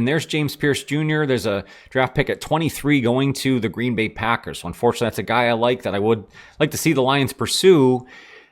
And there's James Pierce Jr. There's a draft pick at 23 going to the Green Bay Packers. So unfortunately, that's a guy I like that I would like to see the Lions pursue.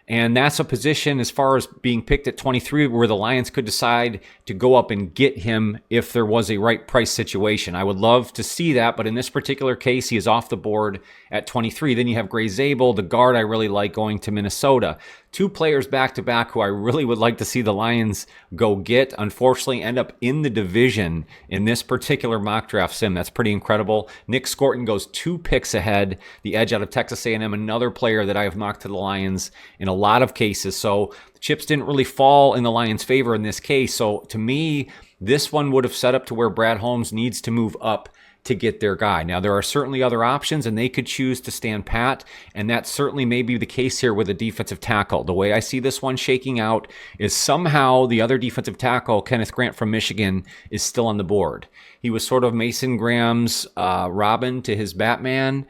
And that's a position as far as being picked at 23 where the Lions could decide to go up and get him if there was a right price situation. I would love to see that, but in this particular case, he is off the board at 23. Then you have Gray Zabel, the guard I really like, going to Minnesota. Two players back-to-back who I really would like to see the Lions go get, unfortunately end up in the division in this particular mock draft sim. That's pretty incredible. Nick Scorton goes 2 picks ahead, the edge out of Texas A&M, another player that I have mocked to the Lions in a lot of cases. So the chips didn't really fall in the Lions' favor in this case. So to me, this one would have set up to where Brad Holmes needs to move up to get their guy. Now, there are certainly other options, and they could choose to stand pat, and that certainly may be the case here with a defensive tackle. The way I see this one shaking out is somehow the other defensive tackle, Kenneth Grant from Michigan, is still on the board. He was sort of Mason Graham's Robin to his Batman,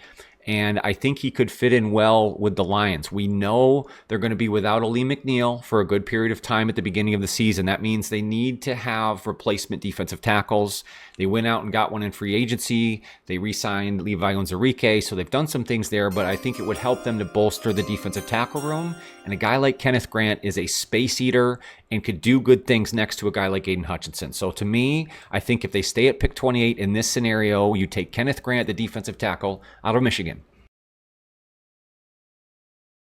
and I think he could fit in well with the Lions. We know they're going to be without Lee McNeil for a good period of time at the beginning of the season. That means they need to have replacement defensive tackles. They went out and got one in free agency. They re-signed Levi Onwuzurike, so they've done some things there, but I think it would help them to bolster the defensive tackle room. And a guy like Kenneth Grant is a space eater and could do good things next to a guy like Aiden Hutchinson. So to me, I think if they stay at pick 28 in this scenario, you take Kenneth Grant, the defensive tackle, out of Michigan.